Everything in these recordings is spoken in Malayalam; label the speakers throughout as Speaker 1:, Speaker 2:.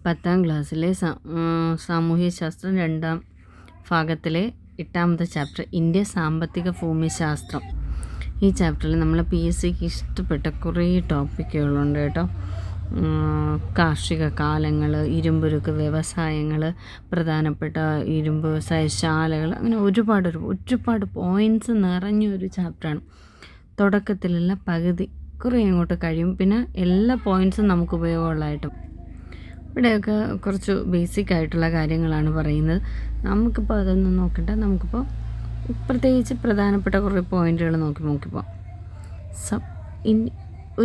Speaker 1: 10ാം ക്ലാസ്സിലെ സാമൂഹ്യശാസ്ത്രം 2ാം ഭാഗത്തിലെ 8ാമത്തെ ചാപ്റ്റർ ഇന്ത്യ സാമ്പത്തിക ഭൂമിശാസ്ത്രം. ഈ ചാപ്റ്ററിൽ നമ്മൾ PSCക്ക് ഇഷ്ടപ്പെട്ട കുറേ ടോപ്പിക്കുകളുണ്ട് കേട്ടോ. കാർഷിക കാലങ്ങൾ, ഇരുമ്പുരുക്ക് വ്യവസായങ്ങൾ, പ്രധാനപ്പെട്ട ഇരുമ്പ് വ്യവസായശാലകൾ, അങ്ങനെ ഒരുപാട് പോയിൻറ്റ്സ് നിറഞ്ഞൊരു ചാപ്റ്ററാണ്. തുടക്കത്തിലുള്ള പകുതി കുറേ അങ്ങോട്ട് കഴിയും, പിന്നെ എല്ലാ പോയിൻറ്റ്സും നമുക്ക് ഉപയോഗമുള്ളതായിട്ടും. ഇവിടെയൊക്കെ കുറച്ച് ബേസിക് ആയിട്ടുള്ള കാര്യങ്ങളാണ് പറയുന്നത്. നമുക്കിപ്പോൾ അതൊന്നും നോക്കണ്ട. നമുക്കിപ്പോൾ പ്രത്യേകിച്ച് പ്രധാനപ്പെട്ട കുറേ പോയിൻറ്റുകൾ നോക്കിപ്പോൾ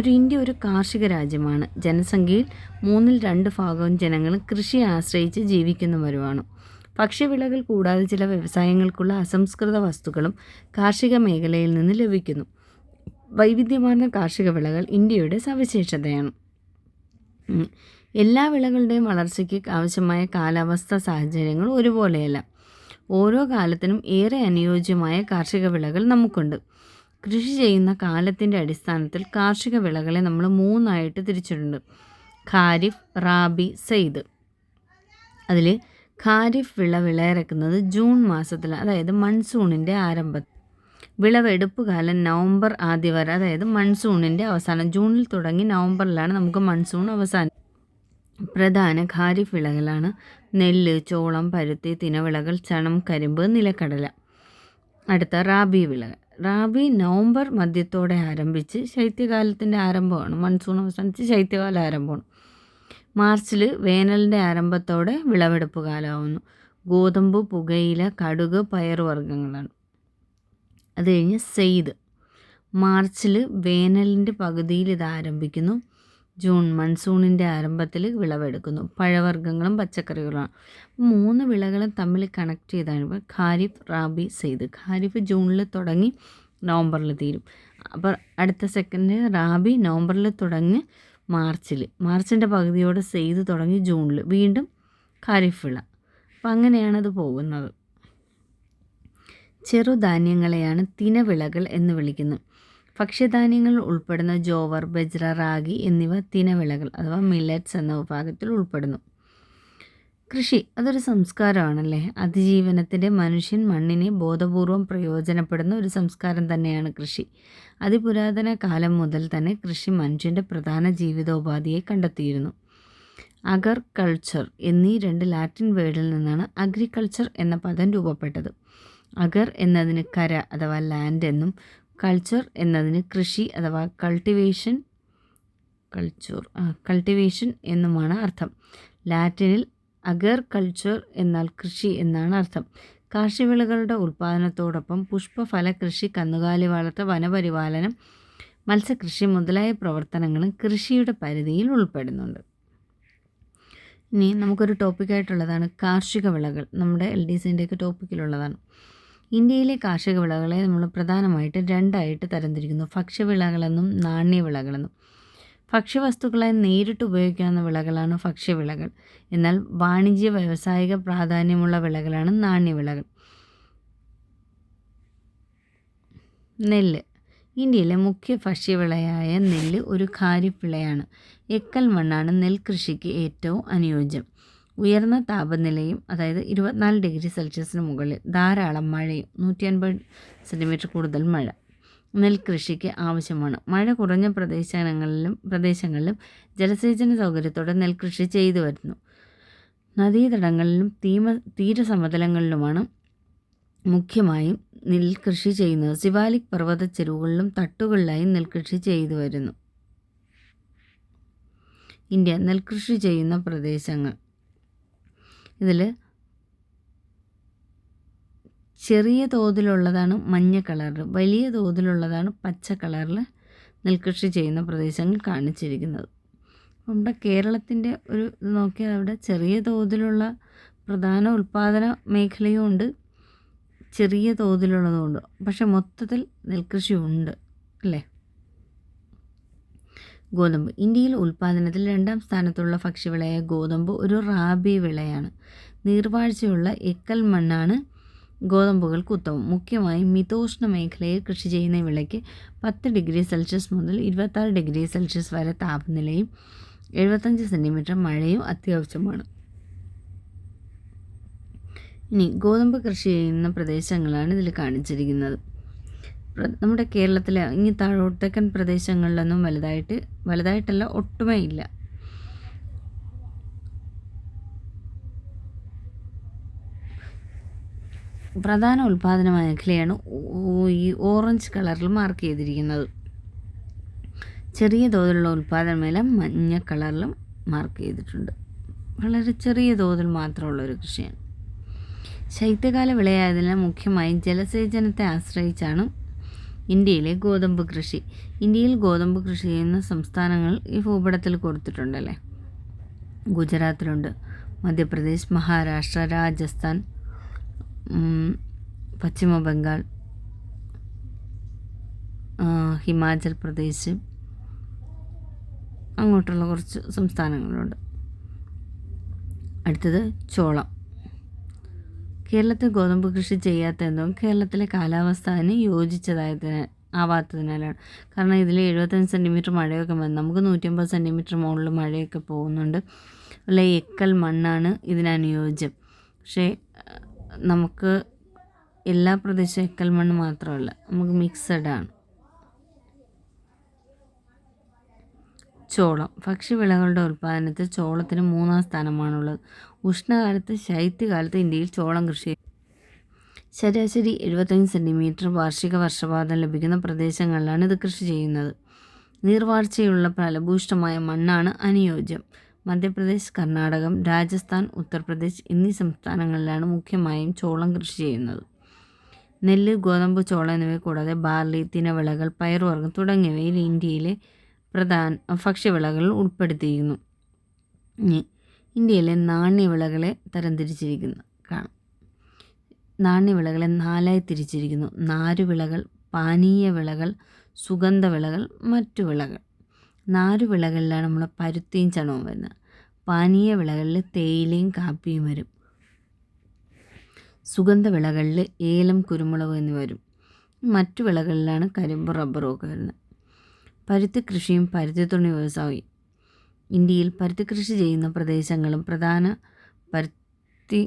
Speaker 1: ഇന്ത്യ ഒരു കാർഷിക രാജ്യമാണ്. ജനസംഖ്യയിൽ 2/3 ജനങ്ങളും കൃഷിയെ ആശ്രയിച്ച് ജീവിക്കുന്നവരുമാണ്. ഭക്ഷ്യവിളകൾ കൂടാതെ ചില വ്യവസായങ്ങൾക്കുള്ള അസംസ്കൃത വസ്തുക്കളും കാർഷിക മേഖലയിൽ നിന്ന് ലഭിക്കുന്നു. വൈവിധ്യമാർന്ന കാർഷിക വിളകൾ ഇന്ത്യയുടെ സവിശേഷതയാണ്. എല്ലാ വിളകളുടെയും വളർച്ചയ്ക്ക് ആവശ്യമായ കാലാവസ്ഥാ സാഹചര്യങ്ങൾ ഒരുപോലെയല്ല. ഓരോ കാലത്തിനും ഏറെ അനുയോജ്യമായ കാർഷിക വിളകൾ നമുക്കുണ്ട്. കൃഷി ചെയ്യുന്ന കാലത്തിൻ്റെ അടിസ്ഥാനത്തിൽ കാർഷിക വിളകളെ നമ്മൾ 3 തിരിച്ചിട്ടുണ്ട്: ഖാരിഫ്, റാബി, സെയ്ദ്. അതിൽ ഖാരിഫ് വിളയിറക്കുന്നത് ജൂൺ മാസത്തിലാണ്, അതായത് മൺസൂണിൻ്റെ ആരംഭത്തിൽ. വിളവെടുപ്പ് കാലം നവംബർ ആദ്യം വരെ, അതായത് മൺസൂണിൻ്റെ അവസാനം. ജൂണിൽ തുടങ്ങി നവംബറിലാണ് നമുക്ക് മൺസൂൺ അവസാനം. പ്രധാന ഖാരിഫ് വിളകളാണ് നെല്ല്, ചോളം, പരുത്തി, തിനവിളകൾ, ചണം, കരിമ്പ്, നിലക്കടല. അടുത്ത റാബി വിളകൾ. റാബി നവംബർ മധ്യത്തോടെ ആരംഭിച്ച് ശൈത്യകാലത്തിൻ്റെ ആരംഭമാണ്. മൺസൂൺ അവസാനിച്ച് ശൈത്യകാലം ആരംഭമാണ്. മാർച്ചിൽ വേനലിൻ്റെ ആരംഭത്തോടെ വിളവെടുപ്പ് കാലമാവുന്നു. ഗോതമ്പ്, പുകയില, കടുക്, പയറുവർഗ്ഗങ്ങളാണ്. അത് കഴിഞ്ഞ് സെയ്ദ്. മാർച്ചിൽ വേനലിൻ്റെ പകുതിയിൽ ഇത് ആരംഭിക്കുന്നു. ജൂൺ മൺസൂണിൻ്റെ ആരംഭത്തിൽ വിളവെടുക്കുന്നു. പഴവർഗ്ഗങ്ങളും പച്ചക്കറികളുമാണ്. 3 വിളകളും തമ്മിൽ കണക്ട് ചെയ്താണ് ഇപ്പോൾ ഖാരിഫ്, റാബി, സെയ്ദ്. ഖാരിഫ് ജൂണിൽ തുടങ്ങി നവംബറിൽ തീരും. അപ്പോൾ അടുത്ത സെക്കൻഡ് റാബി നവംബറിൽ തുടങ്ങി മാർച്ചിൻ്റെ പകുതിയോടെ സെയ്ദ് തുടങ്ങി ജൂണിൽ വീണ്ടും ഖാരിഫ് വിള. അപ്പോൾ അങ്ങനെയാണത് പോകുന്നത്. ചെറുധാന്യങ്ങളെയാണ് തിനവിളകൾ എന്ന് വിളിക്കുന്നത്. ഭക്ഷ്യധാന്യങ്ങൾ ഉൾപ്പെടുന്ന ജോവർ, ബജ്ര, റാഗി എന്നിവ തിനവിളകൾ അഥവാ മില്ലറ്റ്സ് എന്ന വിഭാഗത്തിൽ ഉൾപ്പെടുന്നു. കൃഷി അതൊരു സംസ്കാരമാണല്ലേ. അതിജീവനത്തിൻ്റെ മനുഷ്യൻ മണ്ണിനെ ബോധപൂർവം പ്രയോജനപ്പെടുന്ന ഒരു സംസ്കാരം തന്നെയാണ് കൃഷി. അതിപുരാതന കാലം മുതൽ തന്നെ കൃഷി മനുഷ്യൻ്റെ പ്രധാന ജീവിതോപാധിയെ കണ്ടെത്തിയിരുന്നു. അഗർ, കൾച്ചർ എന്നീ 2 ലാറ്റിൻ വേർഡിൽ നിന്നാണ് അഗ്രികൾച്ചർ എന്ന പദം രൂപപ്പെട്ടത്. അഗർ എന്നതിന് കര അഥവാ ലാൻഡ് എന്നും കൾച്ചർ എന്നതിന് കൃഷി അഥവാ കൾട്ടിവേഷൻ എന്നുമാണ് അർത്ഥം. ലാറ്റിനിൽ അഗർ കൾച്ചർ എന്നാൽ കൃഷി എന്നാണ് അർത്ഥം. കാർഷികവിളകളുടെ ഉൽപ്പാദനത്തോടൊപ്പം പുഷ്പഫല കൃഷി, കന്നുകാലി വളർത്തൽ, വനപരിപാലനം, മത്സ്യകൃഷി മുതലായ പ്രവർത്തനങ്ങളും കൃഷിയുടെ പരിധിയിൽ ഉൾപ്പെടുന്നുണ്ട്. ഇനി നമുക്കൊരു ടോപ്പിക്കായിട്ടുള്ളതാണ് കാർഷിക വിളകൾ. നമ്മുടെ LDCൻ്റെയൊക്കെ ടോപ്പിക്കിലുള്ളതാണ്. ഇന്ത്യയിലെ കാർഷിക വിളകളെ നമ്മൾ പ്രധാനമായിട്ട് 2 തരംതിരിക്കുന്നു: ഭക്ഷ്യവിളകളെന്നും നാണ്യവിളകളെന്നും. ഭക്ഷ്യവസ്തുക്കളായി നേരിട്ട് ഉപയോഗിക്കാവുന്ന വിളകളാണ് ഭക്ഷ്യവിളകൾ. എന്നാൽ വാണിജ്യ വ്യാവസായിക പ്രാധാന്യമുള്ള വിളകളാണ് നാണ്യവിളകൾ. നെല്ല്. ഇന്ത്യയിലെ മുഖ്യ ഭക്ഷ്യവിളയായ നെല്ല് ഒരു ഖാരിഫ് വിളയാണ്. എക്കൽ മണ്ണാണ് നെൽകൃഷിക്ക് ഏറ്റവും അനുയോജ്യം. ഉയർന്ന താപനിലയും, അതായത് 24 ഡിഗ്രി സെൽഷ്യസിന് മുകളിൽ, ധാരാളം മഴയും, 150 സെൻറ്റിമീറ്റർ കൂടുതൽ മഴ നെൽകൃഷിക്ക് ആവശ്യമാണ്. മഴ കുറഞ്ഞ പ്രദേശങ്ങളിലും ജലസേചന സൗകര്യത്തോടെ നെൽകൃഷി ചെയ്തു വരുന്നു. നദീതടങ്ങളിലും തീരസമതലങ്ങളിലുമാണ് മുഖ്യമായും നെൽകൃഷി ചെയ്യുന്നത്. സിവാലിക് പർവ്വത ചെരുവുകളിലും തട്ടുകളിലായി നെൽകൃഷി ചെയ്തു വരുന്നു. ഇന്ത്യ നെൽകൃഷി ചെയ്യുന്ന പ്രദേശങ്ങൾ. ഇതിൽ ചെറിയ തോതിലുള്ളതാണ് മഞ്ഞ കളറിൽ, വലിയ തോതിലുള്ളതാണ് പച്ച കളറിൽ നെൽകൃഷി ചെയ്യുന്ന പ്രദേശങ്ങൾ കാണിച്ചിരിക്കുന്നത്. നമ്മുടെ കേരളത്തിൻ്റെ ഒരു ഇത് നോക്കിയാൽ അവിടെ ചെറിയ തോതിലുള്ള പ്രധാന ഉൽപ്പാദന മേഖലയും ഉണ്ട്, ചെറിയ തോതിലുള്ളതുമുണ്ട്. പക്ഷെ മൊത്തത്തിൽ നെൽകൃഷി ഉണ്ട് അല്ലേ. ഗോതമ്പ്. ഇന്ത്യയിൽ ഉൽപ്പാദനത്തിൽ 2ാം സ്ഥാനത്തുള്ള ഭക്ഷ്യവിളയായ ഗോതമ്പ് ഒരു റാബി വിളയാണ്. നീർവാഴ്ചയുള്ള എക്കൽ മണ്ണാണ് ഗോതമ്പുകൾക്ക് ഉത്തമം. മുഖ്യമായും മിതോഷ്ണ മേഖലയിൽ കൃഷി ചെയ്യുന്ന വിളയ്ക്ക് 10 ഡിഗ്രി സെൽഷ്യസ് മുതൽ 26 ഡിഗ്രി സെൽഷ്യസ് വരെ താപനിലയും 75 സെൻറ്റിമീറ്റർ മഴയും അത്യാവശ്യമാണ്. ഇനി ഗോതമ്പ് കൃഷി ചെയ്യുന്ന പ്രദേശങ്ങളാണ് ഇതിൽ കാണിച്ചിരിക്കുന്നത്. നമ്മുടെ കേരളത്തിലെ ഇനി താഴോട്ടേക്കൻ പ്രദേശങ്ങളിലൊന്നും വലുതായിട്ടല്ല ഒട്ടുമേ ഇല്ല. പ്രധാന ഉൽപ്പാദന മേഖലയാണ് ഈ ഓറഞ്ച് കളറിൽ മാർക്ക് ചെയ്തിരിക്കുന്നത്. ചെറിയ തോതിലുള്ള ഉൽപ്പാദന മേഖല മഞ്ഞ കളറിലും മാർക്ക് ചെയ്തിട്ടുണ്ട്. വളരെ ചെറിയ തോതിൽ മാത്രമുള്ളൊരു കൃഷിയാണ്. ശൈത്യകാല വിളയായതിനാൽ മുഖ്യമായും ജലസേചനത്തെ ആശ്രയിച്ചാണ് ഇന്ത്യയിലെ ഗോതമ്പ് കൃഷി. ഇന്ത്യയിൽ ഗോതമ്പ് കൃഷി ചെയ്യുന്ന സംസ്ഥാനങ്ങൾ ഈ ഭൂപടത്തിൽ കൊടുത്തിട്ടുണ്ടല്ലേ. ഗുജറാത്തിലുണ്ട്, മധ്യപ്രദേശ്, മഹാരാഷ്ട്ര, രാജസ്ഥാൻ, പശ്ചിമ ബംഗാൾ, ഹിമാചൽ പ്രദേശ്, അങ്ങോട്ടുള്ള കുറച്ച് സംസ്ഥാനങ്ങളുണ്ട്. അടുത്തത് ചോളം. കേരളത്തിൽ ഗോതമ്പ് കൃഷി ചെയ്യാത്തതും കേരളത്തിലെ കാലാവസ്ഥ അതിന് ആവാത്തതിനാലാണ്. കാരണം ഇതിൽ 75 സെൻറ്റിമീറ്റർ മഴയൊക്കെ വന്നു, നമുക്ക് 150 സെൻറ്റിമീറ്റർ മുകളിൽ മഴയൊക്കെ പോകുന്നുണ്ട്. അല്ല, എക്കൽ മണ്ണാണ് ഇതിനനുയോജ്യം. പക്ഷേ നമുക്ക് എല്ലാ പ്രദേശവും എക്കൽ മണ്ണ് മാത്രമല്ല, നമുക്ക് മിക്സഡാണ്. ചോളം. ഭക്ഷ്യവിളകളുടെ ഉൽപ്പാദനത്തിൽ ചോളത്തിന് 3-ാം സ്ഥാനമാണുള്ളത്. ഉഷ്ണകാലത്ത് ശൈത്യകാലത്ത് ഇന്ത്യയിൽ ചോളം കൃഷി ശരാശരി 75 സെൻറ്റിമീറ്റർ വാർഷിക വർഷപാതം ലഭിക്കുന്ന പ്രദേശങ്ങളിലാണ് ഇത് കൃഷി ചെയ്യുന്നത്. നീർവാർച്ചയുള്ള ഫലഭൂയിഷ്ഠമായ മണ്ണാണ് അനുയോജ്യം. മധ്യപ്രദേശ്, കർണാടകം, രാജസ്ഥാൻ, ഉത്തർപ്രദേശ് എന്നീ സംസ്ഥാനങ്ങളിലാണ് മുഖ്യമായും ചോളം കൃഷി ചെയ്യുന്നത്. നെല്ല്, ഗോതമ്പ്, ചോളം എന്നിവ കൂടാതെ ബാർലി, തിനവിളകൾ, പയറുവർഗ്ഗം തുടങ്ങിയവയിൽ ഇന്ത്യയിലെ പ്രധാന ഭക്ഷ്യവിളകൾ ഉൾപ്പെടുത്തിയിരിക്കുന്നു. ഇന്ത്യയിലെ നാണ്യവിളകളെ തരംതിരിച്ചിരിക്കുന്നു കാണാം. നാണ്യവിളകളെ 4ആയി തിരിച്ചിരിക്കുന്നു: നാരുവിളകൾ, പാനീയ വിളകൾ, സുഗന്ധവിളകൾ, മറ്റു വിളകൾ. നാരുവിളകളിലാണ് നമ്മൾ പരുത്തിയും ചണവും വരുന്നത്. പാനീയ വിളകളിൽ തേയിലയും കാപ്പിയും വരും. സുഗന്ധവിളകളിൽ ഏലം, കുരുമുളക് എന്നിവ വരും. മറ്റു വിളകളിലാണ് കരിമ്പ്, റബ്ബറും ഒക്കെ വരുന്നത്. പരുത്തി കൃഷിയും പരുത്തിത്തുണി വ്യവസായവും. ഇന്ത്യയിൽ പരുത്തി കൃഷി ചെയ്യുന്ന പ്രദേശങ്ങളും പ്രധാന പരുത്തി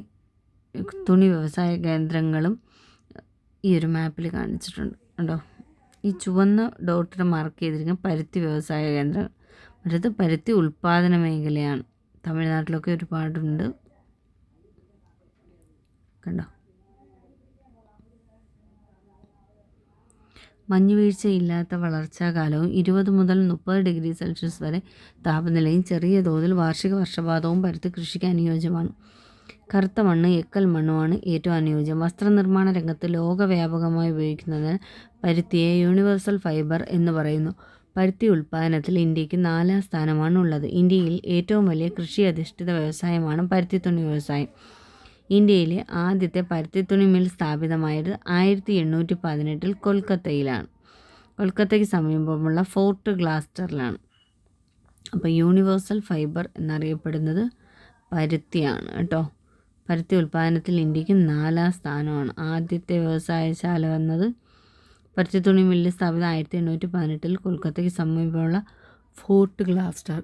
Speaker 1: തുണി വ്യവസായ കേന്ദ്രങ്ങളും ഈ ഒരു മാപ്പിൽ കാണിച്ചിട്ടുണ്ട് കണ്ടോ. ഈ ചുവന്ന ഡോട്ടിന് മാർക്ക് ചെയ്തിരിക്കുന്ന പരുത്തി വ്യവസായ കേന്ദ്രങ്ങൾ. മറ്റത് പരുത്തി ഉൽപ്പാദന മേഖലയാണ്. തമിഴ്നാട്ടിലൊക്കെ ഒരുപാടുണ്ട് കണ്ടോ. മഞ്ഞുവീഴ്ചയില്ലാത്ത വളർച്ചാകാലവും 20 മുതൽ 30 ഡിഗ്രി സെൽഷ്യസ് വരെ താപനിലയും ചെറിയ തോതിൽ വാർഷിക വർഷപാതവും പരുത്തി കൃഷിക്ക് അനുയോജ്യമാണ്. കറുത്ത മണ്ണ്, എക്കൽ മണ്ണുമാണ് ഏറ്റവും അനുയോജ്യം. വസ്ത്രനിർമ്മാണ രംഗത്ത് ലോകവ്യാപകമായി ഉപയോഗിക്കുന്നതിന് പരുത്തിയെ യൂണിവേഴ്സൽ ഫൈബർ എന്ന് പറയുന്നു. പരുത്തി ഉൽപ്പാദനത്തിൽ ഇന്ത്യക്ക് 4-ാം സ്ഥാനമാണ് ഉള്ളത്. ഇന്ത്യയിൽ ഏറ്റവും വലിയ കൃഷി അധിഷ്ഠിത വ്യവസായമാണ് പരുത്തിത്തുണി വ്യവസായം. ഇന്ത്യയിലെ ആദ്യത്തെ പരുത്തിത്തുണി മിൽ സ്ഥാപിതമായത് 1818 കൊൽക്കത്തയിലാണ്. കൊൽക്കത്തയ്ക്ക് സമീപമുള്ള ഫോർട്ട് ഗ്ലാസ്റ്ററിലാണ്. അപ്പോൾ യൂണിവേഴ്സൽ ഫൈബർ എന്നറിയപ്പെടുന്നത് പരുത്തിയാണ് കേട്ടോ. പരുത്തി ഉൽപ്പാദനത്തിൽ ഇന്ത്യക്ക് 4-ാം സ്ഥാനമാണ്. ആദ്യത്തെ വ്യവസായശാല വന്നത് പരുത്തിത്തുണി മില്ല് സ്ഥാപിതം 1818 കൊൽക്കത്തയ്ക്ക് സമീപമുള്ള ഫോർട്ട് ഗ്ലാസ്റ്റർ.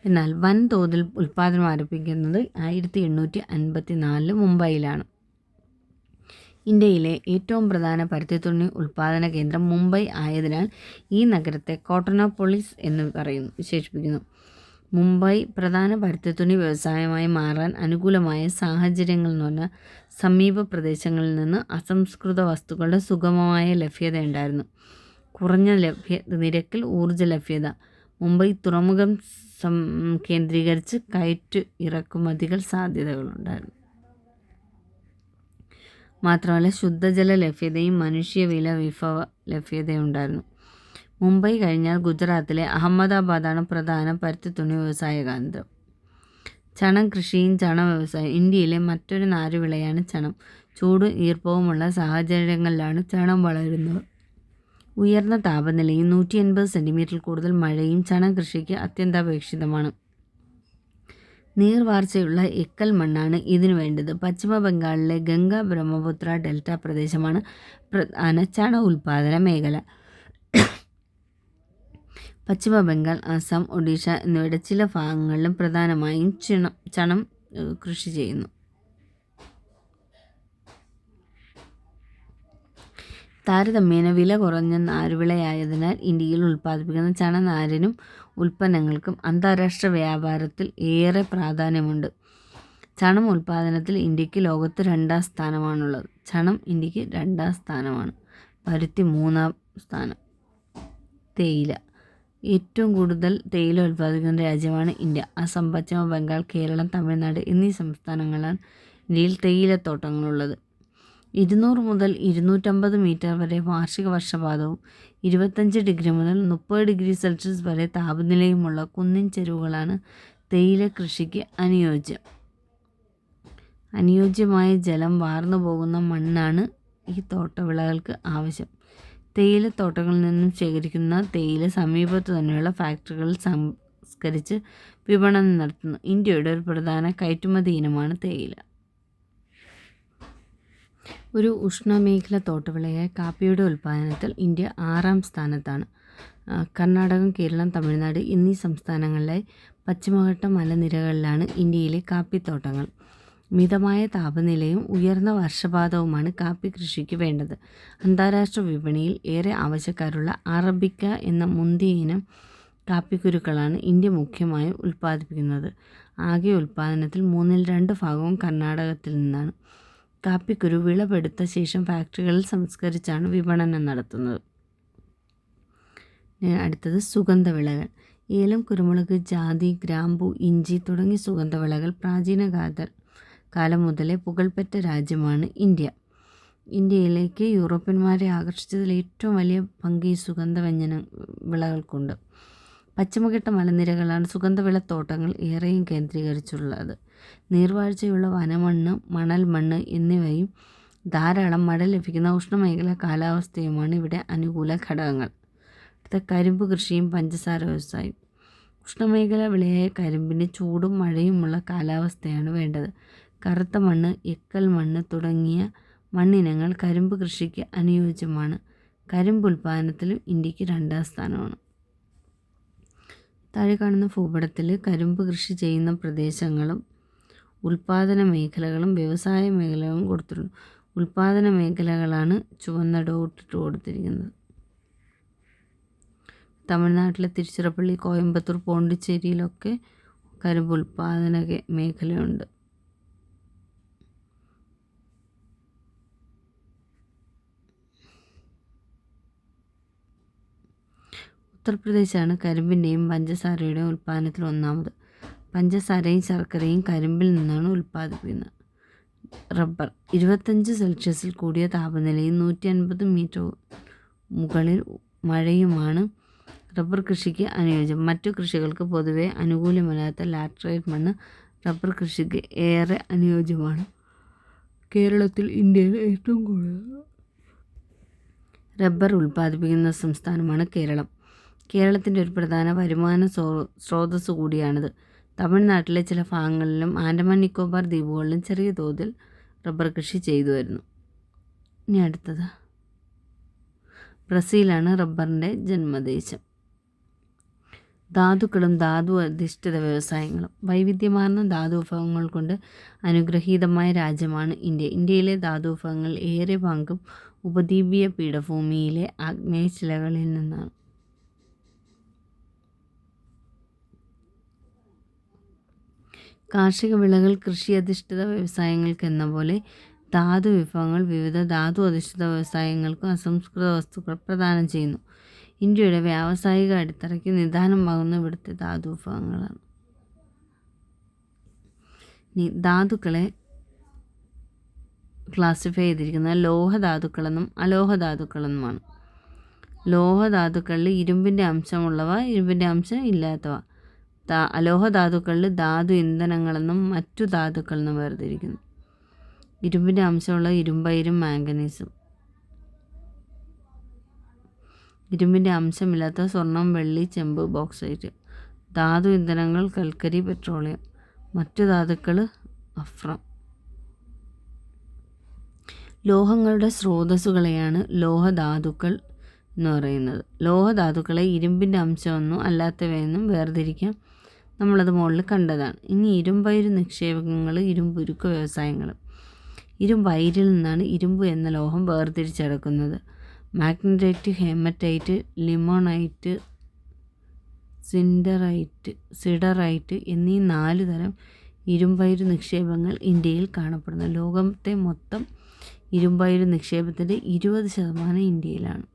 Speaker 1: എന്നാൽ വൻതോതിൽ ഉൽപ്പാദനം ആരംഭിക്കുന്നത് 1854 മുംബൈയിലാണ്. ഇന്ത്യയിലെ ഏറ്റവും പ്രധാന പരുത്തിത്തുണി ഉൽപ്പാദന കേന്ദ്രം മുംബൈ ആയതിനാൽ ഈ നഗരത്തെ കോട്ടണോപോളിസ് എന്ന് വിശേഷിപ്പിക്കുന്നു. മുംബൈ പ്രധാന പരുത്തിത്തുണി വ്യവസായമായി മാറാൻ അനുകൂലമായ സാഹചര്യങ്ങൾ എന്ന് പറഞ്ഞാൽ സമീപ പ്രദേശങ്ങളിൽ നിന്ന് അസംസ്കൃത വസ്തുക്കളുടെ സുഗമമായ ലഭ്യതയുണ്ടായിരുന്നു. കുറഞ്ഞ നിരക്കിൽ ഊർജ്ജ ലഭ്യത. മുംബൈ തുറമുഖം കേന്ദ്രീകരിച്ച് കയറ്റു ഇറക്കുമതികൾ സാധ്യതകളുണ്ടായിരുന്നു. മാത്രമല്ല ശുദ്ധജല ലഭ്യതയും മനുഷ്യവില വിഭവ ലഭ്യതയുണ്ടായിരുന്നു. മുംബൈ കഴിഞ്ഞാൽ ഗുജറാത്തിലെ അഹമ്മദാബാദാണ് പ്രധാന പരുത്തിത്തുണി വ്യവസായ കേന്ദ്രം. ചണം കൃഷിയും ചണം വ്യവസായം. ഇന്ത്യയിലെ മറ്റൊരു നാരുവിളയാണ് ചണം. ചൂടും ഈർപ്പവുമുള്ള സാഹചര്യങ്ങളിലാണ് ചണം വളരുന്നത്. ഉയർന്ന താപനിലയും 180 സെൻറ്റിമീറ്ററിൽ കൂടുതൽ മഴയും ചണം കൃഷിക്ക് അത്യന്താപേക്ഷിതമാണ്. നീർവാർച്ചയുള്ള എക്കൽ മണ്ണാണ് ഇതിനു വേണ്ടത്. പശ്ചിമ ബംഗാളിലെ ഗംഗ ബ്രഹ്മപുത്ര ഡെൽറ്റ പ്രദേശമാണ് പ്രധാന ചണ ഉൽപ്പാദന മേഖല. പശ്ചിമ ബംഗാൾ, ആസാം, ഒഡീഷ എന്നിവയുടെ ചില ഭാഗങ്ങളിലും പ്രധാനമായും ചണം കൃഷി ചെയ്യുന്നു. താരതമ്യേന വില കുറഞ്ഞ നാരുവിളയായതിനാൽ ഇന്ത്യയിൽ ഉൽപ്പാദിപ്പിക്കുന്ന ചണനാരിനും ഉൽപ്പന്നങ്ങൾക്കും അന്താരാഷ്ട്ര വ്യാപാരത്തിൽ ഏറെ പ്രാധാന്യമുണ്ട്. ചണം ഉൽപ്പാദനത്തിൽ ഇന്ത്യക്ക് ലോകത്ത് 2ാം സ്ഥാനമാണുള്ളത്. ചണം ഇന്ത്യക്ക് 2ാം സ്ഥാനമാണ്. പരുത്തി 3ാം സ്ഥാനം. തേയില. ഏറ്റവും കൂടുതൽ തേയില ഉൽപ്പാദിപ്പിക്കുന്ന രാജ്യമാണ് ഇന്ത്യ. അസം, പശ്ചിമ ബംഗാൾ, കേരളം, തമിഴ്നാട് എന്നീ സംസ്ഥാനങ്ങളാണ് ഇന്ത്യയിൽ തേയിലത്തോട്ടങ്ങളുള്ളത്. 200 മുതൽ 250 മീറ്റർ വരെ വാർഷിക വർഷപാതവും 25 ഡിഗ്രി മുതൽ 30 ഡിഗ്രി സെൽഷ്യസ് വരെ താപനിലയുമുള്ള കുന്നിൻ ചെരുവുകളാണ് തേയില കൃഷിക്ക് അനുയോജ്യം. അനുയോജ്യമായ ജലം വാർന്നു പോകുന്ന മണ്ണാണ് ഈ തോട്ടവിളകൾക്ക് ആവശ്യം. തേയിലത്തോട്ടങ്ങളിൽ നിന്നും ശേഖരിക്കുന്ന തേയില സമീപത്തു തന്നെയുള്ള ഫാക്ടറികളിൽ സംസ്കരിച്ച് വിപണനം നടത്തുന്നു. ഇന്ത്യയുടെ ഒരു പ്രധാന കയറ്റുമതി ഇനമാണ് തേയില. ഒരു ഉഷ്ണമേഖല തോട്ടവിളയായ കാപ്പിയുടെ ഉൽപ്പാദനത്തിൽ ഇന്ത്യ 6ാം സ്ഥാനത്താണ്. കർണാടകം, കേരളം, തമിഴ്നാട് എന്നീ സംസ്ഥാനങ്ങളിലായി പശ്ചിമഘട്ട മലനിരകളിലാണ് ഇന്ത്യയിലെ കാപ്പിത്തോട്ടങ്ങൾ. മിതമായ താപനിലയും ഉയർന്ന വർഷപാതവുമാണ് കാപ്പി കൃഷിക്ക് വേണ്ടത്. അന്താരാഷ്ട്ര വിപണിയിൽ ഏറെ ആവശ്യക്കാരുള്ള അറബിക്ക എന്ന മുന്തിയ ഇനം കാപ്പിക്കുരുക്കളാണ് ഇന്ത്യ മുഖ്യമായും ഉൽപ്പാദിപ്പിക്കുന്നത്. ആകെ ഉൽപ്പാദനത്തിൽ 2/3 ഭാഗവും കർണാടകത്തിൽ നിന്നാണ്. കാപ്പിക്കുരു വിളവെടുത്ത ശേഷം ഫാക്ടറികളിൽ സംസ്കരിച്ചാണ് വിപണനം നടത്തുന്നത്. അടുത്തത് സുഗന്ധവിളകൾ. ഏലം, കുരുമുളക്, ജാതി, ഗ്രാമ്പു, ഇഞ്ചി തുടങ്ങിയ സുഗന്ധവിളകൾ പ്രാചീന കാലം മുതലേ പുകൾപെറ്റ രാജ്യമാണ് ഇന്ത്യ. ഇന്ത്യയിലേക്ക് യൂറോപ്യന്മാരെ ആകർഷിച്ചതിൽ ഏറ്റവും വലിയ പങ്ക് ഈ സുഗന്ധവ്യഞ്ജന വിളകൾക്കുണ്ട്. പശ്ചിമഘട്ട മലനിരകളാണ് സുഗന്ധവിളത്തോട്ടങ്ങൾ ഏറെയും കേന്ദ്രീകരിച്ചുള്ളത്. നീർവാഴ്ചയുള്ള വനമണ്ണ്, മണൽ മണ്ണ് എന്നിവയും ധാരാളം മഴ ലഭിക്കുന്ന ഉഷ്ണമേഖല കാലാവസ്ഥയുമാണ് ഇവിടെ അനുകൂല ഘടകങ്ങൾ. അടുത്ത കരിമ്പ് കൃഷിയും പഞ്ചസാര വ്യവസായം. ഉഷ്ണമേഖല വിളയായ കരിമ്പിന് ചൂടും മഴയുമുള്ള കാലാവസ്ഥയാണ് വേണ്ടത്. കറുത്ത മണ്ണ്, എക്കൽ മണ്ണ് തുടങ്ങിയ മണ്ണിനങ്ങൾ കരിമ്പ് കൃഷിക്ക് അനുയോജ്യമാണ്. കരിമ്പ് ഉൽപ്പാദനത്തിലും ഇന്ത്യക്ക് 2ാം സ്ഥാനമാണ്. താഴെ കാണുന്ന ഭൂപടത്തിൽ കരിമ്പ് കൃഷി ചെയ്യുന്ന പ്രദേശങ്ങളും ഉൽപ്പാദന മേഖലകളും വ്യവസായ മേഖലകളും കൊടുത്തിട്ടുണ്ട്. ഉൽപ്പാദന മേഖലകളാണ് ചുവന്ന ഡോട്ടിട്ട് കൊടുത്തിരിക്കുന്നത്. തമിഴ്നാട്ടിലെ തിരുച്ചിറപ്പള്ളി, കോയമ്പത്തൂർ, പോണ്ടിച്ചേരിയിലൊക്കെ കരിമ്പ് ഉൽപ്പാദന മേഖലയുണ്ട്. ഉത്തർപ്രദേശാണ് കരിമ്പിൻ്റെയും പഞ്ചസാരയുടെയും ഉൽപ്പാദനത്തിൽ 1ാമത്. പഞ്ചസാരയും ശർക്കരയും കരിമ്പിൽ നിന്നാണ് ഉൽപ്പാദിപ്പിക്കുന്നത്. റബ്ബർ. 25 സെൽഷ്യസിൽ കൂടിയ താപനിലയും 150 മീറ്റർ മുകളിൽ മഴയുമാണ് റബ്ബർ കൃഷിക്ക് അനുയോജ്യം. മറ്റു കൃഷികൾക്ക് പൊതുവെ അനുകൂലമല്ലാത്ത ലാറ്ററൈറ്റ് മണ്ണ് റബ്ബർ കൃഷിക്ക് ഏറെ അനുയോജ്യമാണ്. കേരളത്തിൽ ഇന്ത്യയിൽ ഏറ്റവും കൂടുതൽ റബ്ബർ ഉൽപ്പാദിപ്പിക്കുന്ന സംസ്ഥാനമാണ് കേരളം. കേരളത്തിൻ്റെ ഒരു പ്രധാന വരുമാന സ്രോതസ്സ് കൂടിയാണിത്. തമിഴ്നാട്ടിലെ ചില ഭാഗങ്ങളിലും ആൻഡമാൻ നിക്കോബാർ ദ്വീപുകളിലും ചെറിയ തോതിൽ റബ്ബർ കൃഷി ചെയ്തു വരുന്നു. ഇനി അടുത്തത് ബ്രസീലാണ് റബ്ബറിൻ്റെ ജന്മദേശം. ധാതുക്കളും ധാതു അധിഷ്ഠിത വ്യവസായങ്ങളും. വൈവിധ്യമാർന്ന ധാതു വിഭവങ്ങൾ കൊണ്ട് അനുഗ്രഹീതമായ രാജ്യമാണ് ഇന്ത്യ. ഇന്ത്യയിലെ ധാതു വിഭവങ്ങൾ ഏറെ പങ്കും ഉപദ്വീപീയ പീഠഭൂമിയിലെ ആഗ്നേയശിലകളിൽ നിന്നാണ്. കാർഷിക വിളകൾ കൃഷി അധിഷ്ഠിത വ്യവസായങ്ങൾക്കെന്ന പോലെ ധാതു വിഭവങ്ങൾ വിവിധ ധാതു അധിഷ്ഠിത വ്യവസായങ്ങൾക്കും അസംസ്കൃത വസ്തുക്കൾ പ്രദാനം ചെയ്യുന്നു. ഇന്ത്യയുടെ വ്യാവസായിക അടിത്തറയ്ക്ക് നിദാനമാകുന്ന ഇവിടുത്തെ ധാതു വിഭവങ്ങളാണ്. ഇനി ധാതുക്കളെ ക്ലാസിഫൈ ചെയ്തിരിക്കുന്നത് ലോഹധാതുക്കളെന്നും അലോഹധാതുക്കളെന്നുമാണ്. ലോഹധാതുക്കളിൽ ഇരുമ്പിൻ്റെ അംശമുള്ളവ, ഇരുമ്പിൻ്റെ അംശം ഇല്ലാത്തവ. അലോഹധാതുക്കളിൽ ധാതു ഇന്ധനങ്ങളെന്നും മറ്റു ധാതുക്കളെന്നും വേർതിരിക്കുന്നു. ഇരുമ്പിൻ്റെ അംശമുള്ള ഇരുമ്പയിരും മാംഗനീസും. ഇരുമ്പിൻ്റെ അംശമില്ലാത്ത സ്വർണം, വെള്ളി, ചെമ്പ്, ബോക്സൈറ്റ്. ധാതു ഇന്ധനങ്ങൾ കൽക്കരി, പെട്രോളിയം. മറ്റു ധാതുക്കൾ അഫ്രം. ലോഹങ്ങളുടെ സ്രോതസ്സുകളെയാണ് ലോഹധാതുക്കൾ എന്ന് പറയുന്നത്. ലോഹധാതുക്കളെ ഇരുമ്പിൻ്റെ അംശമൊന്നും അല്ലാത്തവയെന്നും വേർതിരിക്കാം. നമ്മളത് മുകളിൽ കണ്ടതാണ്. ഇനി ഇരുമ്പയിര് നിക്ഷേപങ്ങൾ, ഇരുമ്പുരുക്ക് വ്യവസായങ്ങൾ. ഇരുമ്പയിരിൽ നിന്നാണ് ഇരുമ്പ് എന്ന ലോഹം വേർതിരിച്ചെടുക്കുന്നത്. മാഗ്നറ്റൈറ്റ്, ഹേമറ്റൈറ്റ്, ലിമോണൈറ്റ്, സിഡറൈറ്റ് എന്നീ 4 തരം ഇരുമ്പയിര് നിക്ഷേപങ്ങൾ ഇന്ത്യയിൽ കാണപ്പെടുന്നു. ലോകത്തെ മൊത്തം ഇരുമ്പയിര് നിക്ഷേപത്തിൻ്റെ 20% ഇന്ത്യയിലാണ്.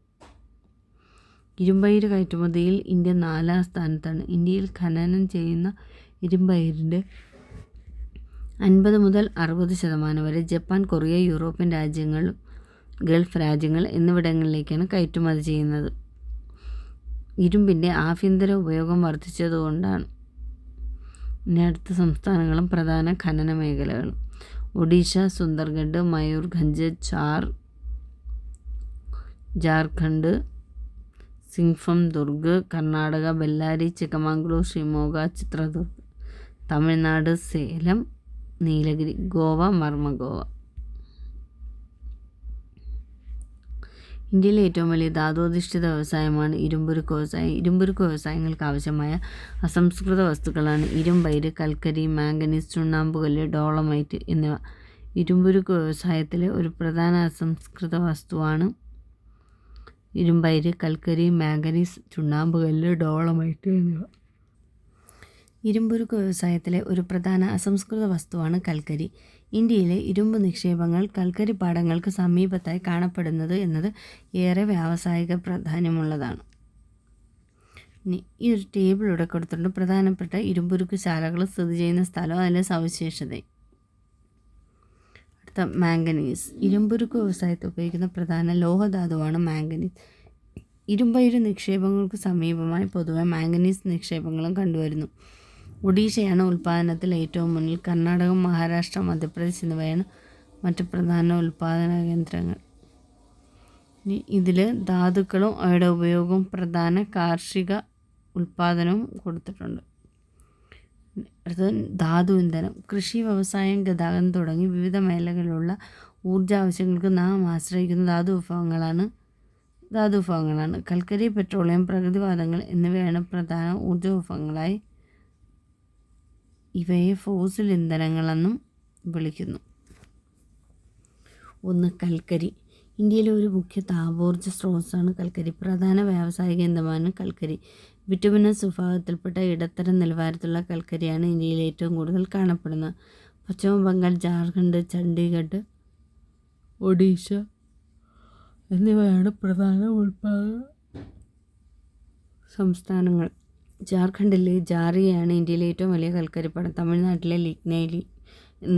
Speaker 1: ഇരുമ്പയിര് കയറ്റുമതിയിൽ ഇന്ത്യ 4ാം സ്ഥാനത്താണ്. ഇന്ത്യയിൽ ഖനനം ചെയ്യുന്ന ഇരുമ്പയിരിൻ്റെ 50 മുതൽ 60% വരെ ജപ്പാൻ, കൊറിയ, യൂറോപ്യൻ രാജ്യങ്ങൾ, ഗൾഫ് രാജ്യങ്ങൾ എന്നിവിടങ്ങളിലേക്കാണ് കയറ്റുമതി ചെയ്യുന്നത്. ഇരുമ്പിൻ്റെ ആഭ്യന്തര ഉപയോഗം വർദ്ധിച്ചതുകൊണ്ടാണ്. ഇനി അടുത്ത സംസ്ഥാനങ്ങളും പ്രധാന ഖനന മേഖലകളും. ഒഡീഷ, സുന്ദർഗഡ്, മയൂർഭഞ്ച്, ജാർഖണ്ഡ്, സിംഗ്ഭം, ദുർഗ്. കർണാടക, ബെല്ലാരി, ചിക്കമംഗളൂർ, ഷിമോഗ, ചിത്രദുർഗ്. തമിഴ്നാട്, സേലം, നീലഗിരി. ഗോവ, മർമഗോവ. ഇന്ത്യയിലെ ഏറ്റവും വലിയ ധാതുഅധിഷ്ഠിത വ്യവസായമാണ് ഇരുമ്പുരുക്ക് വ്യവസായം. ഇരുമ്പുരുക്ക് വ്യവസായങ്ങൾക്ക് ആവശ്യമായ അസംസ്കൃത വസ്തുക്കളാണ് ഇരുമ്പയിര്, കൽക്കരി, മാംഗനീസ്, ചുണ്ണാമ്പുകല്ല്, ഡോളമൈറ്റ് എന്നിവ. ഇരുമ്പുരുക്ക് വ്യവസായത്തിലെ ഒരു പ്രധാന അസംസ്കൃത വസ്തുവാണ് ഇരുമ്പയിര്, കൽക്കരി, മാംഗനീസ്, ചുണ്ണാമ്പുകല്ല്, ഡോളമൈറ്റ് എന്നിവ. ഇരുമ്പുരുക്ക് വ്യവസായത്തിലെ ഒരു പ്രധാന അസംസ്കൃത വസ്തുവാണ് കൽക്കരി. ഇന്ത്യയിലെ ഇരുമ്പ് നിക്ഷേപങ്ങൾ കൽക്കരി പാടങ്ങൾക്ക് സമീപത്തായി കാണപ്പെടുന്നത് എന്നത് ഏറെ വ്യാവസായിക പ്രാധാന്യമുള്ളതാണ്. ഇനി ഈ ഒരു ടേബിൾ ഇവിടെ കൊടുത്തിട്ടുണ്ട്. പ്രധാനപ്പെട്ട ഇരുമ്പുരുക്ക് ശാലകൾ സ്ഥിതി ചെയ്യുന്ന സ്ഥലവും അതിൻ്റെ സവിശേഷതയും. അടുത്ത മാംഗനീസ്. ഇരുമ്പുരുക്ക് വ്യവസായത്തിൽ ഉപയോഗിക്കുന്ന പ്രധാന ലോഹധാതുവാണ് മാംഗനീസ്. ഇരുമ്പയിര് നിക്ഷേപങ്ങൾക്ക് സമീപമായി പൊതുവെ മാംഗനീസ് നിക്ഷേപങ്ങളും കണ്ടുവരുന്നു. ഒഡീഷയാണ് ഉൽപ്പാദനത്തിൽ ഏറ്റവും മുന്നിൽ. കർണാടകം, മഹാരാഷ്ട്ര, മധ്യപ്രദേശ് എന്നിവയാണ് മറ്റ് പ്രധാന ഉൽപ്പാദന കേന്ദ്രങ്ങൾ. ഇതിൽ ധാതുക്കളും അവയുടെ ഉപയോഗവും പ്രധാന കാർഷിക ഉൽപ്പാദനവും കൊടുത്തിട്ടുണ്ട്. അടുത്തത് ധാതു ഇന്ധനം. കൃഷി, വ്യവസായം, ഗതാഗതം തുടങ്ങി വിവിധ മേഖലകളിലുള്ള ഊർജ്ജ ആവശ്യങ്ങൾക്ക് നാം ആശ്രയിക്കുന്ന ധാതുവിഭവങ്ങളാണ്. കൽക്കരി, പെട്രോളിയം, പ്രകൃതിവാതകങ്ങൾ എന്നിവയാണ് പ്രധാന ഊർജ്ജ വിഭവങ്ങളായി. ഇവയെ ഫോസിൽ ഇന്ധനങ്ങളെന്നും വിളിക്കുന്നു. 1. കൽക്കരി. ഇന്ത്യയിലെ ഒരു മുഖ്യ താപോർജ്ജ സ്രോതസ്സാണ് കൽക്കരി. പ്രധാന വ്യാവസായിക ഇന്ധനമാണ് കൽക്കരി. ബിറ്റുമിനസ് വിഭാഗത്തിൽപ്പെട്ട ഇടത്തരം നിലവാരത്തിലുള്ള കൽക്കരിയാണ് ഇന്ത്യയിൽ ഏറ്റവും കൂടുതൽ കാണപ്പെടുന്നത്. പശ്ചിമ ബംഗാൾ, ജാർഖണ്ഡ്, ചണ്ഡീഗഡ്, ഒഡീഷ എന്നിവയാണ് പ്രധാന ഉൽപ്പാദന സംസ്ഥാനങ്ങൾ. ജാർഖണ്ഡിലെ ജാറിയയാണ് ഇന്ത്യയിലെ ഏറ്റവും വലിയ കൽക്കരിപ്പാടം. തമിഴ്നാട്ടിലെ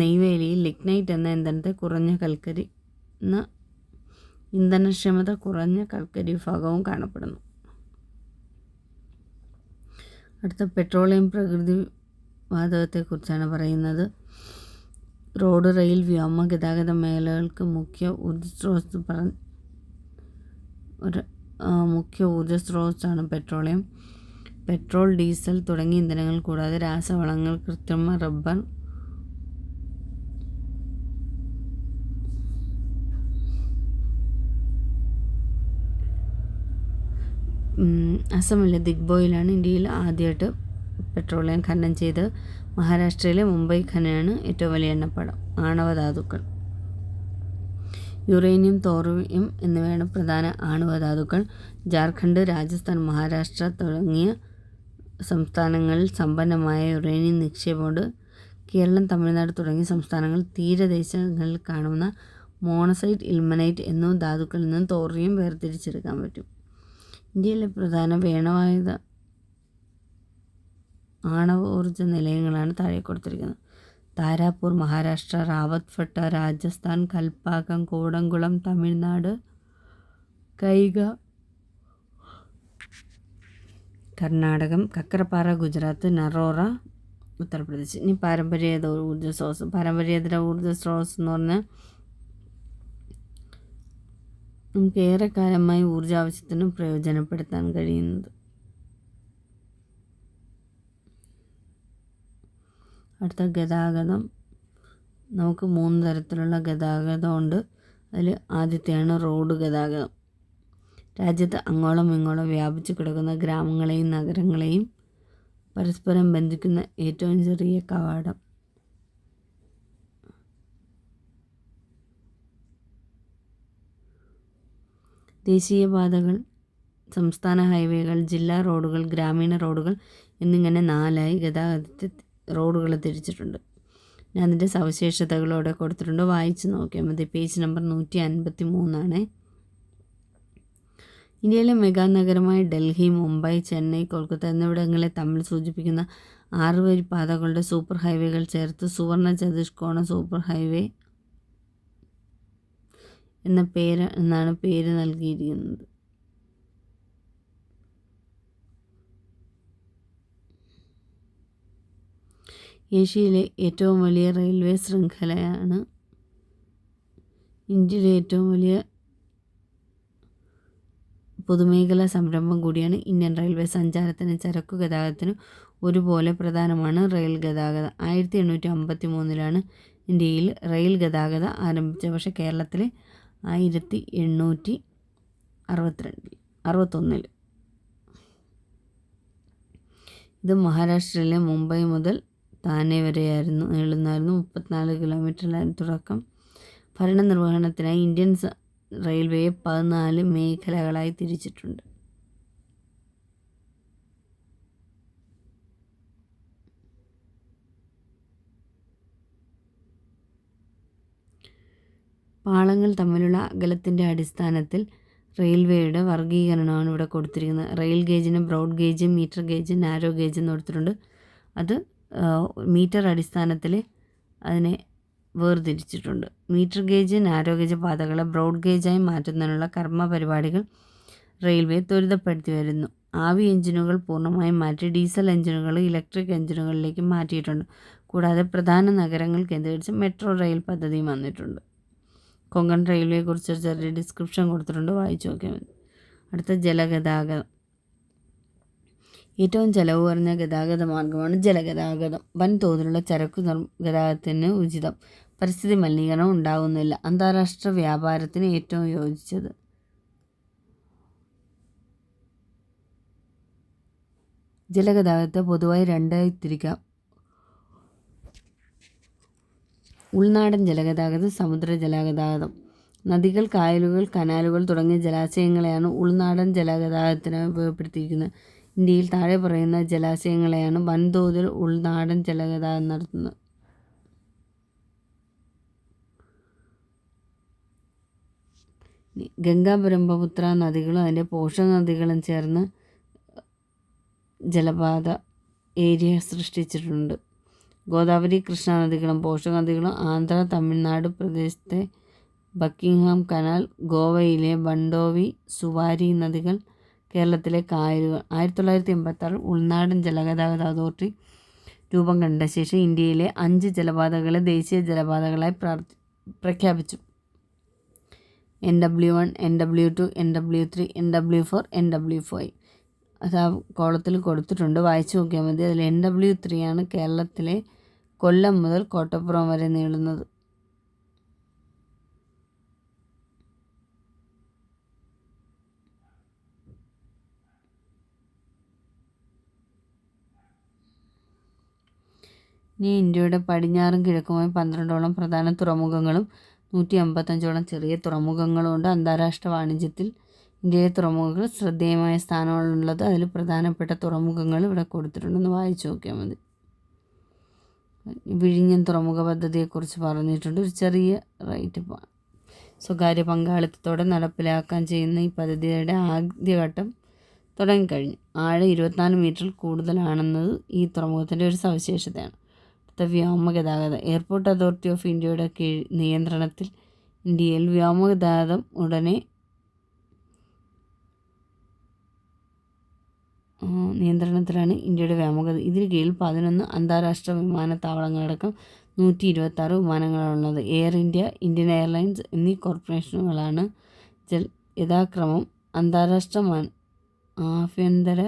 Speaker 1: നെയ്വേലിയിൽ ലിഗ്നൈറ്റ് എന്ന ഇന്ധനക്ഷമത കുറഞ്ഞ കൽക്കരി വിഭാഗവും കാണപ്പെടുന്നു. അടുത്ത പെട്രോളിയം പ്രകൃതി വാതകത്തെക്കുറിച്ചാണ് പറയുന്നത്. റോഡ്, റെയിൽ, വ്യോമ ഗതാഗത മേഖലകൾക്ക് മുഖ്യ ഊർജ്ജ സ്രോതസ്സാണ് പെട്രോളിയം. പെട്രോൾ, ഡീസൽ തുടങ്ങിയ ഇന്ധനങ്ങൾ കൂടാതെ രാസവളങ്ങൾ, കൃത്രിമ റബ്ബർ, അസമിലെ ദിഗ്ബോയിലാണ് ഇന്ത്യയിൽ ആദ്യമായിട്ട് പെട്രോളിയം ഖനനം ചെയ്ത്. മഹാരാഷ്ട്രയിലെ മുംബൈ ഖനനമാണ് ഏറ്റവും വലിയ എണ്ണപ്പാടം. ആണവധാതുക്കൾ. യുറേനിയം, തോറിയം എന്നിവയാണ് പ്രധാന ആണവധാതുക്കൾ. ജാർഖണ്ഡ്, രാജസ്ഥാൻ, മഹാരാഷ്ട്ര തുടങ്ങിയ സംസ്ഥാനങ്ങളിൽ സമ്പന്നമായ യുറേനിയം നിക്ഷേപമുണ്ട്. കേരളം, തമിഴ്നാട് തുടങ്ങിയ സംസ്ഥാനങ്ങൾ തീരദേശങ്ങളിൽ കാണുന്ന മോണസൈറ്റ്, ഇൽമനൈറ്റ് എന്നീ ധാതുക്കളിൽ നിന്നും തോറിയം വേർതിരിച്ചെടുക്കാൻ പറ്റും. ഇന്ത്യയിലെ പ്രധാന ആണവോർജ്ജ നിലയങ്ങളാണ് താഴെ കൊടുത്തിരിക്കുന്നത്. താരാപൂർ, മഹാരാഷ്ട്ര. റാവത്ത്ഫട്ട, രാജസ്ഥാൻ. കൽപ്പാക്കം, കൂടംകുളം, തമിഴ്നാട്. കൈഗ, കർണാടകം. കക്കരപ്പാറ, ഗുജറാത്ത്. നറോറ, ഉത്തർപ്രദേശ്. ഇനി പാരമ്പര്യേതര ഊർജ്ജ സ്രോതസ്. പാരമ്പര്യേതര ഊർജ്ജ സ്രോതസ് എന്ന് പറഞ്ഞാൽ നമുക്ക് ഏറെക്കാലമായി ഊർജ്ജ ആവശ്യത്തിന് പ്രയോജനപ്പെടുത്താൻ കഴിയുന്നത്. അടുത്ത ഗതാഗതം. നമുക്ക് 3 തരത്തിലുള്ള ഗതാഗതമുണ്ട്. അതിൽ ആദ്യത്തെയാണ് റോഡ് ഗതാഗതം. രാജ്യത്ത് അങ്ങോളം ഇങ്ങോളം വ്യാപിച്ചു കിടക്കുന്ന ഗ്രാമങ്ങളെയും നഗരങ്ങളെയും പരസ്പരം ബന്ധിക്കുന്ന ഏറ്റവും ചെറിയ കവാടം. ദേശീയപാതകൾ, സംസ്ഥാന ഹൈവേകൾ, ജില്ലാ റോഡുകൾ, ഗ്രാമീണ റോഡുകൾ എന്നിങ്ങനെ 4ആയി റോഡുകൾ തിരിച്ചിട്ടുണ്ട്. ഞാൻ അതിൻ്റെ സവിശേഷതകളോടെ കൊടുത്തിട്ടുണ്ട്, വായിച്ച് നോക്കിയാൽ മതി. പേജ് നമ്പർ 153 ഇന്ത്യയിലെ മെഗാ നഗരമായ ഡൽഹി, മുംബൈ, ചെന്നൈ, കൊൽക്കത്ത എന്നിവിടങ്ങളെ തമ്മിൽ സൂചിപ്പിക്കുന്ന 6 വരി പാതകളുടെ സൂപ്പർ ഹൈവേകൾ ചേർത്ത് സുവർണ ചതുഷ്കോണ സൂപ്പർ ഹൈവേ എന്നാണ് പേര് നൽകിയിരിക്കുന്നത്. ഏഷ്യയിലെ ഏറ്റവും വലിയ റെയിൽവേ ശൃംഖലയാണ്. ഇന്ത്യയിലെ ഏറ്റവും വലിയ പൊതുമേഖലാ സംരംഭം കൂടിയാണ് ഇന്ത്യൻ റെയിൽവേ. സഞ്ചാരത്തിനും ചരക്കു ഗതാഗതത്തിനും ഒരുപോലെ പ്രധാനമാണ് റെയിൽ ഗതാഗതം. 1853 ഇന്ത്യയിൽ റെയിൽ ഗതാഗതം ആരംഭിച്ചത്. പക്ഷേ കേരളത്തിൽ 1861 ഇത് മഹാരാഷ്ട്രയിലെ മുംബൈ മുതൽ താനെ വരെയായിരുന്നു നീളുന്നായിരുന്നു. 34 കിലോമീറ്ററിലായിരുന്നു തുടക്കം. ഭരണനിർവഹണത്തിനായി ഇന്ത്യൻ റെയിൽവേയെ 14 മേഖലകളായി തിരിച്ചിട്ടുണ്ട്. പാളങ്ങൾ തമ്മിലുള്ള അകലത്തിൻ്റെ അടിസ്ഥാനത്തിൽ റെയിൽവേയുടെ വർഗീകരണമാണ് ഇവിടെ കൊടുത്തിരിക്കുന്നത്. റെയിൽ ഗേജിന് broad gauge, metre gauge, narrow gauge എന്ന് കൊടുത്തിട്ടുണ്ട്. അത് മീറ്റർ അടിസ്ഥാനത്തിൽ അതിനെ വേർതിരിച്ചിട്ടുണ്ട്. മീറ്റർ ഗേജ്, നാരോ ഗേജ് പാതകളെ ബ്രോഡ് ഗേജായി മാറ്റുന്നതിനുള്ള കർമ്മ പരിപാടികൾ റെയിൽവേ ത്വരിതപ്പെടുത്തി വരുന്നു. ആവി എഞ്ചിനുകൾ പൂർണ്ണമായും മാറ്റി ഡീസൽ എഞ്ചിനുകൾ ഇലക്ട്രിക് എഞ്ചിനുകളിലേക്ക് മാറ്റിയിട്ടുണ്ട്. കൂടാതെ പ്രധാന നഗരങ്ങൾ കേന്ദ്രീകരിച്ച് മെട്രോ റെയിൽ പദ്ധതിയും വന്നിട്ടുണ്ട്. കൊങ്കൺ റെയിൽവേയെക്കുറിച്ച് ചെറിയ ഡിസ്ക്രിപ്ഷൻ കൊടുത്തിട്ടുണ്ട്, വായിച്ചു നോക്കിയാൽ മതി. അടുത്ത ജലഗതാഗതം. ഏറ്റവും ചെലവ് കുറഞ്ഞ ഗതാഗത മാർഗമാണ് ജലഗതാഗതം. വൻതോതിലുള്ള ചരക്കു ഗതാഗതത്തിന് ഉചിതം. പരിസ്ഥിതി മലിനീകരണം ഉണ്ടാകുന്നില്ല. അന്താരാഷ്ട്ര വ്യാപാരത്തിന് ഏറ്റവും യോജിച്ചത്. ജലഗതാഗതത്തെ പൊതുവായി 2ആയി തിരിക്കാം. ഉൾനാടൻ ജലഗതാഗതം, സമുദ്ര ജലഗതാഗതം. നദികൾ, കായലുകൾ, കനാലുകൾ തുടങ്ങിയ ജലാശയങ്ങളെയാണ് ഉൾനാടൻ ജലഗതാഗതത്തിനായി ഉപയോഗപ്പെടുത്തിയിരിക്കുന്നത്. ഇന്ത്യയിൽ താഴെ പറയുന്ന ജലാശയങ്ങളെയാണ് വൻതോതിൽ ഉൾനാടൻ ജലഗതാഗതം നടത്തുന്നത്. ഗംഗ, ബ്രഹ്മപുത്ര നദികളും അതിൻ്റെ പോഷക നദികളും ചേർന്ന് ജലപാത ഏരിയ സൃഷ്ടിച്ചിട്ടുണ്ട്. ഗോദാവരി, കൃഷ്ണ നദികളും പോഷക നദികളും ആന്ധ്ര, തമിഴ്നാട് പ്രദേശത്തെ ബക്കിംഗ്ഹാം കനാൽ, ഗോവയിലെ ബണ്ടോവി, സുവാരി നദികൾ, കേരളത്തിലെ കായലുകൾ. 1986 ഉൾനാടൻ ജലഗതാഗത അതോറിറ്റി രൂപം കണ്ട ശേഷം ഇന്ത്യയിലെ 5 ജലപാതകളെ ദേശീയ ജലപാതകളായി പ്രഖ്യാപിച്ചു. NW1, NW2, NW3, NW4, NW5. അത് ആ കോളത്തിൽ കൊടുത്തിട്ടുണ്ട്, വായിച്ചു നോക്കിയാൽ മതി. അതിൽ NW3 ആണ് കേരളത്തിലെ കൊല്ലം മുതൽ കോട്ടപ്പുറം വരെ നീളുന്നത്. ഇനി ഇന്ത്യയുടെ പടിഞ്ഞാറും കിഴക്കുമായി 12ഓളം പ്രധാന തുറമുഖങ്ങളും 155ഓളം ചെറിയ തുറമുഖങ്ങളുമുണ്ട്. അന്താരാഷ്ട്ര വാണിജ്യത്തിൽ ഇന്ത്യയിലെ തുറമുഖങ്ങൾ ശ്രദ്ധേയമായ സ്ഥാനമാണുള്ളത്. അതിൽ പ്രധാനപ്പെട്ട തുറമുഖങ്ങൾ ഇവിടെ കൊടുത്തിട്ടുണ്ടെന്ന് വായിച്ചു നോക്കിയാൽ മതി. വിഴിഞ്ഞം തുറമുഖ പദ്ധതിയെക്കുറിച്ച് പറഞ്ഞിട്ടുണ്ട്. ഒരു ചെറിയ സ്വകാര്യ പങ്കാളിത്തത്തോടെ നടപ്പിലാക്കാൻ ചെയ്യുന്ന ഈ പദ്ധതിയുടെ ആദ്യഘട്ടം തുടങ്ങിക്കഴിഞ്ഞു. ആഴം 24 മീറ്ററിൽ കൂടുതലാണെന്നത് ഈ തുറമുഖത്തിൻ്റെ ഒരു സവിശേഷതയാണ്. അടുത്ത വ്യോമഗതാഗതം. എയർപോർട്ട് അതോറിറ്റി ഓഫ് ഇന്ത്യയുടെ നിയന്ത്രണത്തിൽ ഇന്ത്യയിൽ വ്യോമഗതാഗതം നിയന്ത്രണത്തിലാണ് ഇന്ത്യയുടെ വ്യോമഗതാഗതം. ഇതിന് കീഴിൽ 11 അന്താരാഷ്ട്ര വിമാനത്താവളങ്ങളടക്കം 126 വിമാനങ്ങളാണുള്ളത്. എയർ ഇന്ത്യ, ഇന്ത്യൻ എയർലൈൻസ് എന്നീ കോർപ്പറേഷനുകളാണ് യഥാക്രമം അന്താരാഷ്ട്ര ആഭ്യന്തര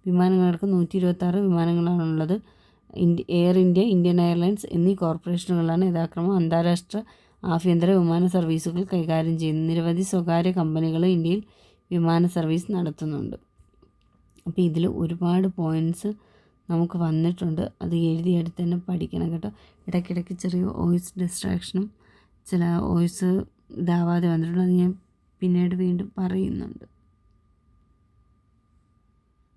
Speaker 1: വിമാനങ്ങളടക്കം 126 വിമാനങ്ങളാണുള്ളത്. എയർ ഇന്ത്യ, ഇന്ത്യൻ എയർലൈൻസ് എന്നീ കോർപ്പറേഷനുകളാണ് യഥാക്രമം അന്താരാഷ്ട്ര ആഭ്യന്തര വിമാന സർവീസുകൾ കൈകാര്യം ചെയ്യുന്നത്. നിരവധി സ്വകാര്യ കമ്പനികൾ ഇന്ത്യയിൽ വിമാന സർവീസ് നടത്തുന്നുണ്ട്. അപ്പോൾ ഇതിൽ ഒരുപാട് പോയിൻറ്റ്സ് നമുക്ക് വന്നിട്ടുണ്ട്. അത് എഴുതിയെടുത്ത് തന്നെ പഠിക്കണം കേട്ടോ. ഇടയ്ക്കിടയ്ക്ക് ചെറിയ വോയിസ് ഡിസ്ട്രാക്ഷനും ചില വോയിസ് ഇതാവാതെ വന്നിട്ടുണ്ട്. അത് ഞാൻ പിന്നീട് വീണ്ടും പറയുന്നുണ്ട്.